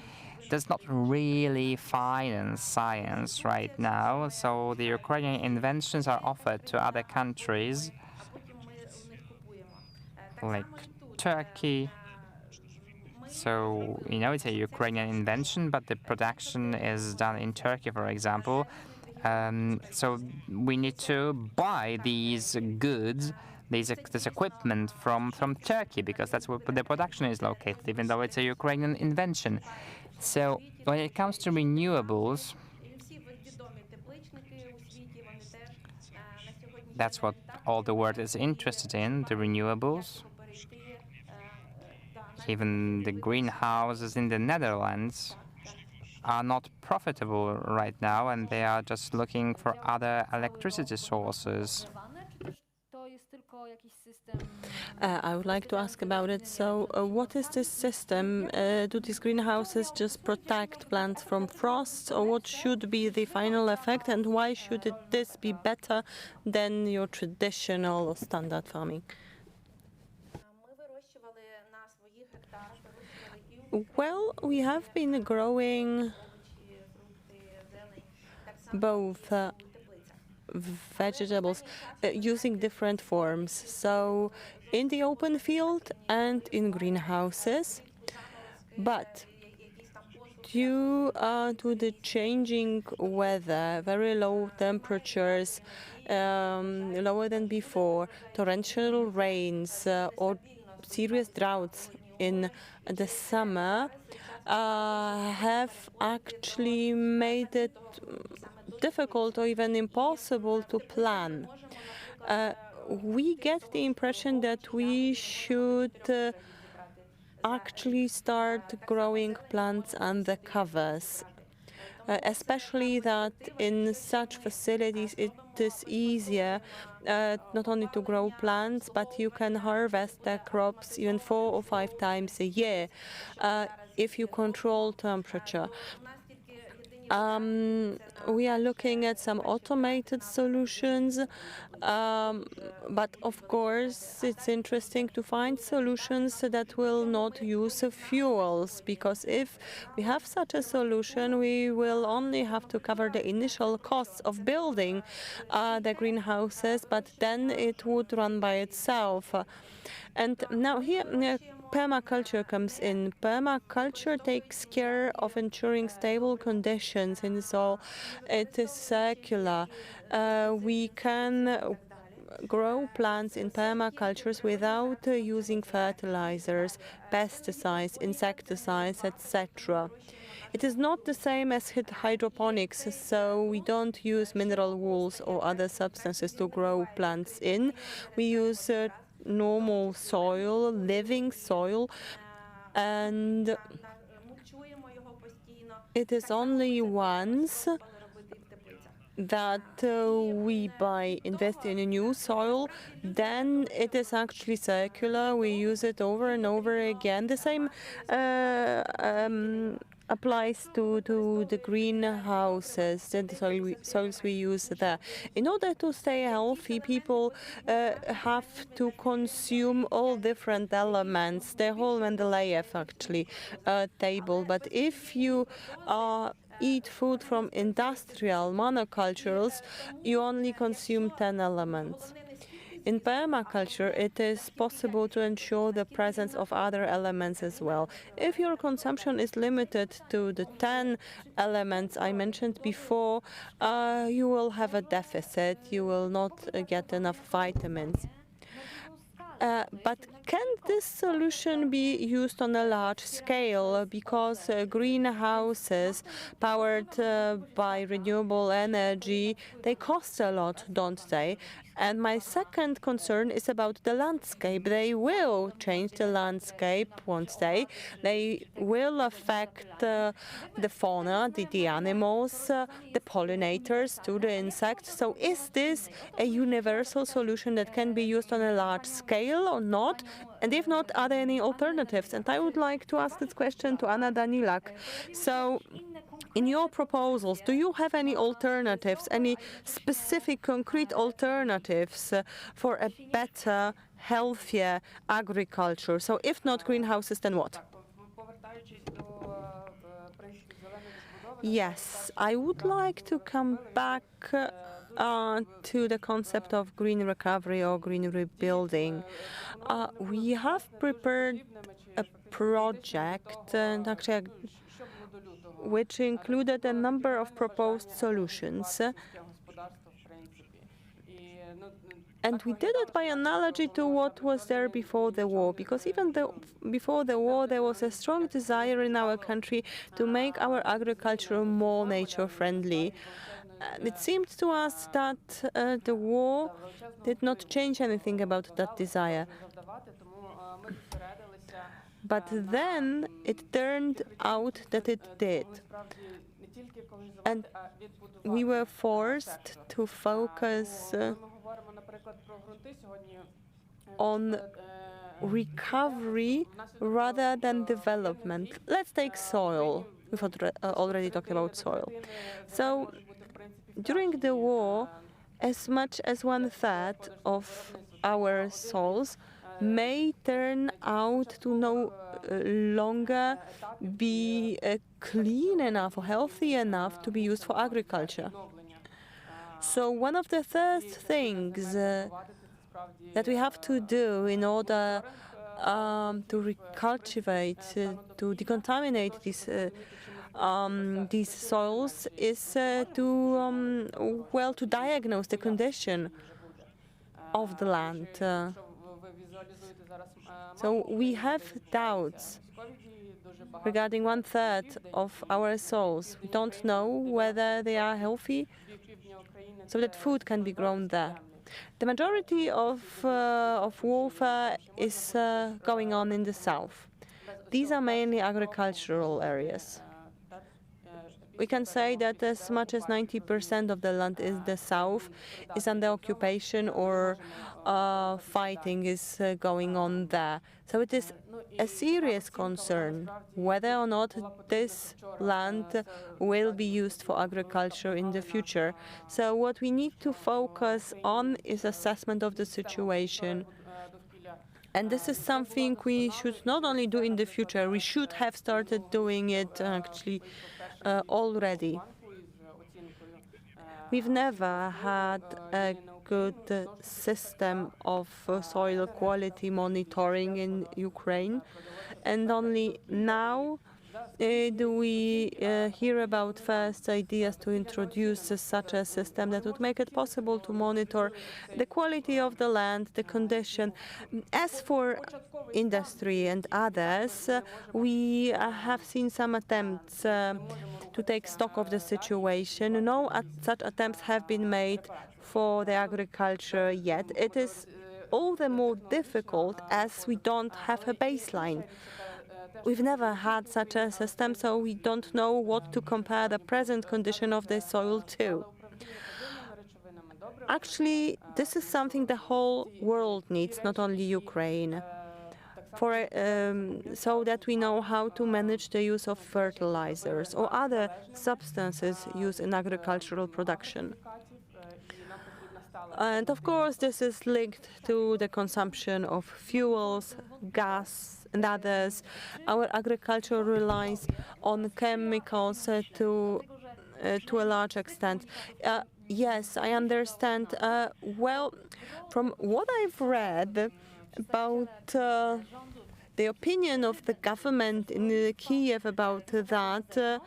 does not really finance science right now, so the Ukrainian inventions are offered to other countries like Turkey. So, it's a Ukrainian invention, but the production is done in Turkey, for example. So we need to buy these goods, this equipment from Turkey, because that's where the production is located, even though it's a Ukrainian invention. So when it comes to renewables, that's what all the world is interested in, the renewables. Even the greenhouses in the Netherlands are not profitable right now, and they are just looking for other electricity sources. I would like to ask about it. So, what is this system? Do these greenhouses just protect plants from frost, or what should be the final effect, and why should this be better than your traditional or standard farming? Well, we have been growing both vegetables using different forms. So in the open field and in greenhouses. But due to the changing weather, very low temperatures, lower than before, torrential rains or serious droughts in the summer have actually made it difficult or even impossible to plan. We get the impression that we should actually start growing plants under covers, especially that in such facilities it is easier not only to grow plants, but you can harvest the crops even 4 or 5 times a year if you control temperature. We are looking at some automated solutions, but of course it's interesting to find solutions that will not use fuels, because if we have such a solution, we will only have to cover the initial costs of building the greenhouses, but then it would run by itself. And now here permaculture comes in. Permaculture takes care of ensuring stable conditions in the soil. It is circular. We can grow plants in permacultures without using fertilizers, pesticides, insecticides, etc. It is not the same as hydroponics, so we don't use mineral wools or other substances to grow plants in. We use normal soil, living soil, and it is only once that we invest in a new soil, then it is actually circular. We use it over and over again. The same applies to the greenhouses, the soils we use there. In order to stay healthy, people have to consume all different elements, the whole Mendeleev actually table. But if you eat food from industrial monocultures, you only consume 10 elements. In permaculture, it is possible to ensure the presence of other elements as well. If your consumption is limited to the 10 elements I mentioned before, you will have a deficit. You will not get enough vitamins. But can this solution be used on a large scale? Because greenhouses powered by renewable energy, they cost a lot, don't they? And my second concern is about the landscape. They will change the landscape, won't they? They will affect the fauna, the animals, the pollinators, to the insects. So is this a universal solution that can be used on a large scale or not? And if not, are there any alternatives? And I would like to ask this question to Anna Danilak. So, in your proposals, do you have any alternatives, any specific concrete alternatives for a better, healthier agriculture? So if not greenhouses, then what? Yes, I would like to come back to the concept of green recovery or green rebuilding. We have prepared a project, and actually, which included a number of proposed solutions. And we did it by analogy to what was there before the war, because even before the war, there was a strong desire in our country to make our agriculture more nature-friendly. And it seemed to us that the war did not change anything about that desire. But then it turned out that it did. And we were forced to focus on recovery rather than development. Let's take soil. We've already talked about soil. So during the war, as much as 1/3 of our soils may turn out to no longer be clean enough or healthy enough to be used for agriculture. So one of the first things that we have to do in order to recultivate, to decontaminate these soils is to diagnose the condition of the land. So we have doubts regarding 1/3 of our soils. We don't know whether they are healthy, so that food can be grown there. The majority of warfare is going on in the south. These are mainly agricultural areas. We can say that as much as 90% of the land in the south is under occupation or fighting is going on there. So it is a serious concern whether or not this land will be used for agriculture in the future. So what we need to focus on is assessment of the situation. And this is something we should not only do in the future, we should have started doing it actually already. We've never had a good system of soil quality monitoring in Ukraine, and only now do we hear about first ideas to introduce such a system that would make it possible to monitor the quality of the land, the condition. As for industry and others, we have seen some attempts to take stock of the situation. No such attempts have been made for the agriculture yet. It is all the more difficult as we don't have a baseline. We've never had such a system, so we don't know what to compare the present condition of the soil to. Actually, this is something the whole world needs, not only Ukraine, so that we know how to manage the use of fertilizers or other substances used in agricultural production. And of course, this is linked to the consumption of fuels, gas, and others. Our agriculture relies on chemicals to a large extent. Yes, I understand. Well, from what I've read about the opinion of the government in Kiev about that,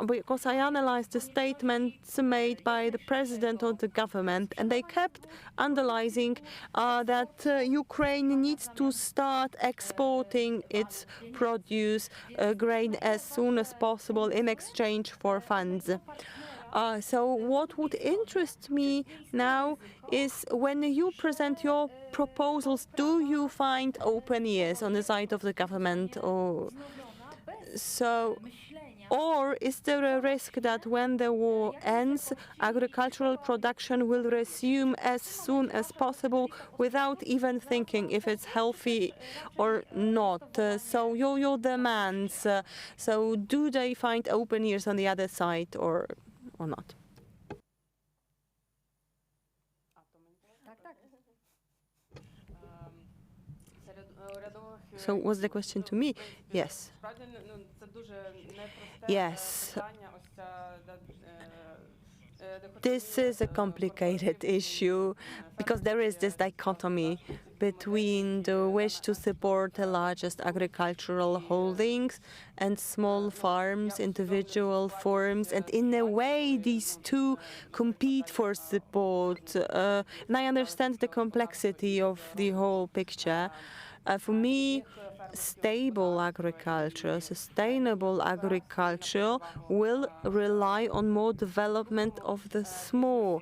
because I analyzed the statements made by the president of the government, and they kept underlining that Ukraine needs to start exporting its produce, grain, as soon as possible in exchange for funds. So what would interest me now is when you present your proposals, do you find open ears on the side of the government, or is there a risk that when the war ends, agricultural production will resume as soon as possible without even thinking if it's healthy or not? So your demands, so do they find open ears on the other side or not? So was the question to me? Yes. Yes. This is a complicated issue because there is this dichotomy between the wish to support the largest agricultural holdings and small farms, individual farms, and in a way these two compete for support. And I understand the complexity of the whole picture. For me, stable agriculture, sustainable agriculture will rely on more development of the small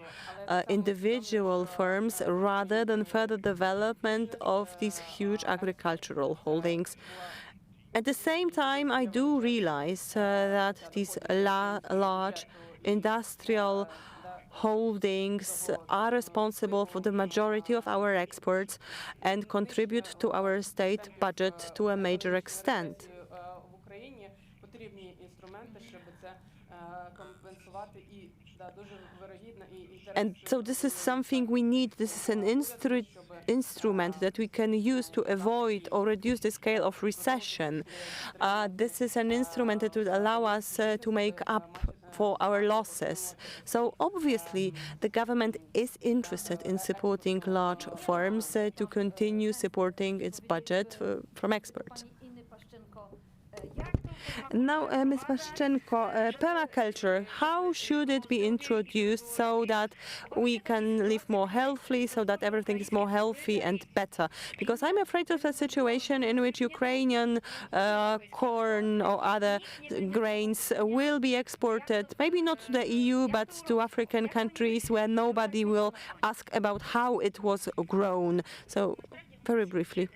individual firms rather than further development of these huge agricultural holdings. At the same time, I do realize that these large industrial holdings are responsible for the majority of our exports and contribute to our state budget to a major extent. And so this is something we need. This is an instrument that we can use to avoid or reduce the scale of recession. This is an instrument that would allow us to make up for our losses. So obviously the government is interested in supporting large farms to continue supporting its budget from exports. Now, Ms. Paszczenko, permaculture, how should it be introduced so that we can live more healthily, so that everything is more healthy and better? Because I'm afraid of a situation in which Ukrainian corn or other grains will be exported, maybe not to the EU, but to African countries where nobody will ask about how it was grown. So, very briefly.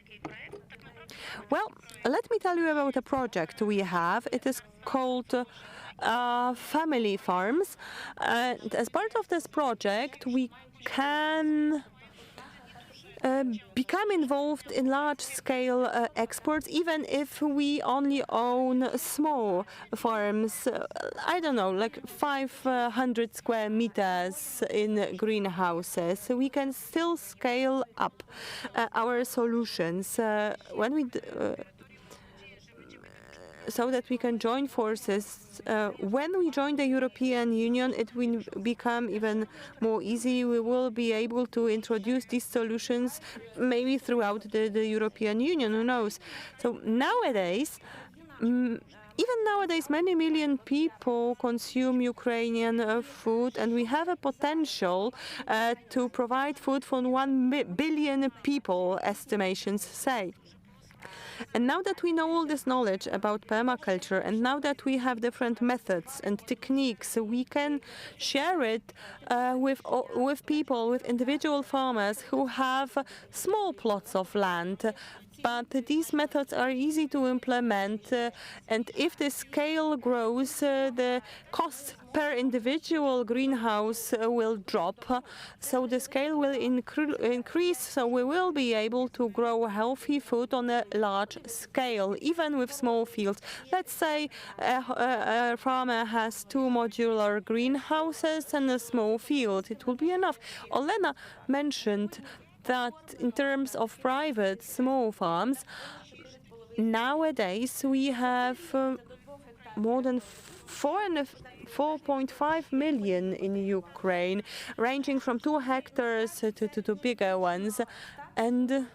Well, let me tell you about a project we have. It is called Family Farms. And as part of this project, we can become involved in large-scale exports, even if we only own small farms, I don't know, like 500 square meters in greenhouses. So we can still scale up our solutions when we so that we can join forces. When we join the European Union, it will become even more easy. We will be able to introduce these solutions maybe throughout the European Union, who knows. So nowadays, even nowadays, many million people consume Ukrainian food, and we have a potential to provide food for 1 billion people, estimations say. And now that we know all this knowledge about permaculture, and now that we have different methods and techniques, we can share it with people, with individual farmers who have small plots of land. But these methods are easy to implement, and if the scale grows, the cost per individual greenhouse will drop, so the scale will increase, so we will be able to grow healthy food on a large scale, even with small fields. Let's say a farmer has 2 modular greenhouses and a small field. It will be enough. Olena mentioned that in terms of private small farms, nowadays we have more than 4.5 million in Ukraine, ranging from 2 hectares to bigger ones. And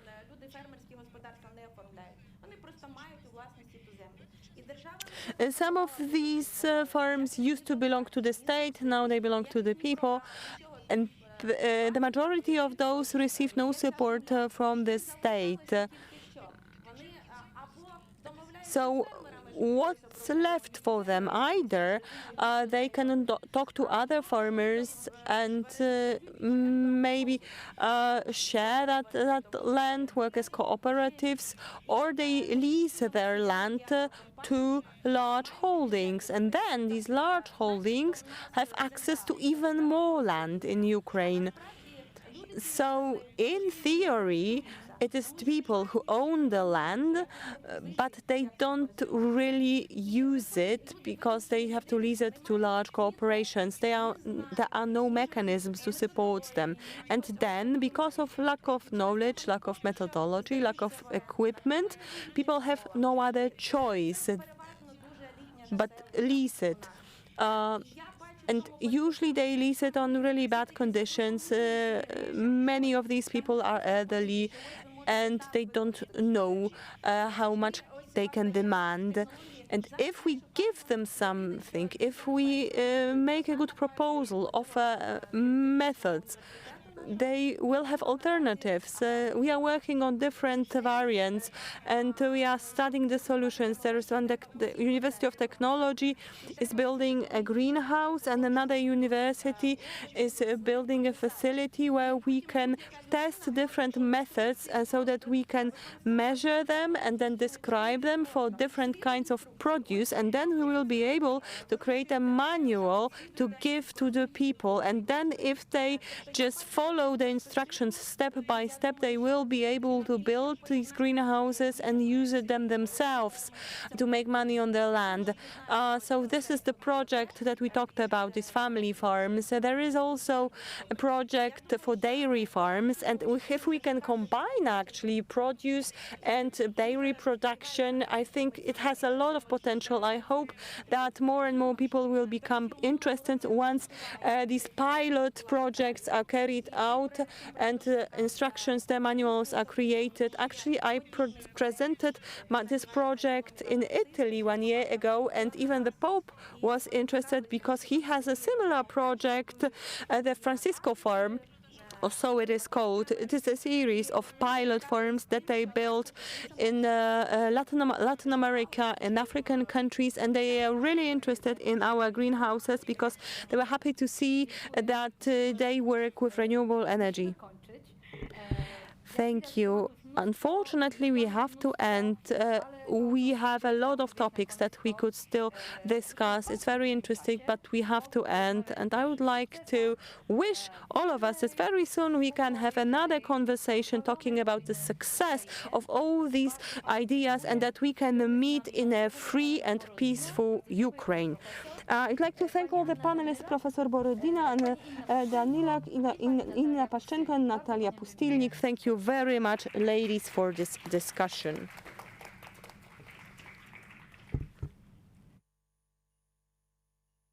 some of these farms used to belong to the state, now they belong to the people. And the majority of those receive no support from the state. So what's left for them? Either they can talk to other farmers and maybe share that land, work as cooperatives, or they lease their land to large holdings. And then these large holdings have access to even more land in Ukraine. So in theory, it is people who own the land, but they don't really use it because they have to lease it to large corporations. There are no mechanisms to support them. And then, because of lack of knowledge, lack of methodology, lack of equipment, people have no other choice but lease it. And usually they lease it on really bad conditions. Many of these people are elderly and they don't know how much they can demand. And if we give them something, if we make a good proposal, offer methods, they will have alternatives. We are working on different variants and we are studying the solutions. There is one, the University of Technology is building a greenhouse, and another university is building a facility where we can test different methods so that we can measure them and then describe them for different kinds of produce, and then we will be able to create a manual to give to the people. And then if they just follow the instructions step by step, they will be able to build these greenhouses and use them themselves to make money on their land. So this is the project that we talked about, these family farms. There is also a project for dairy farms, and if we can combine actually produce and dairy production, I think it has a lot of potential. I hope that more and more people will become interested once these pilot projects are carried out and instructions, the manuals are created. Actually, I presented this project in Italy 1 year ago, and even the Pope was interested because he has a similar project, the Francisco Farm, or so it is called. It is a series of pilot farms that they built in Latin America and African countries, and they are really interested in our greenhouses because they were happy to see that they work with renewable energy. Thank you. Unfortunately, we have to end. We have a lot of topics that we could still discuss. It's very interesting, but we have to end. And I would like to wish all of us that very soon we can have another conversation talking about the success of all these ideas and that we can meet in a free and peaceful Ukraine. I'd like to thank all the panelists, Professor Borodina and Danila, Inna Paszczenko and Natalia Pustilnik. Thank you very much, ladies, for this discussion.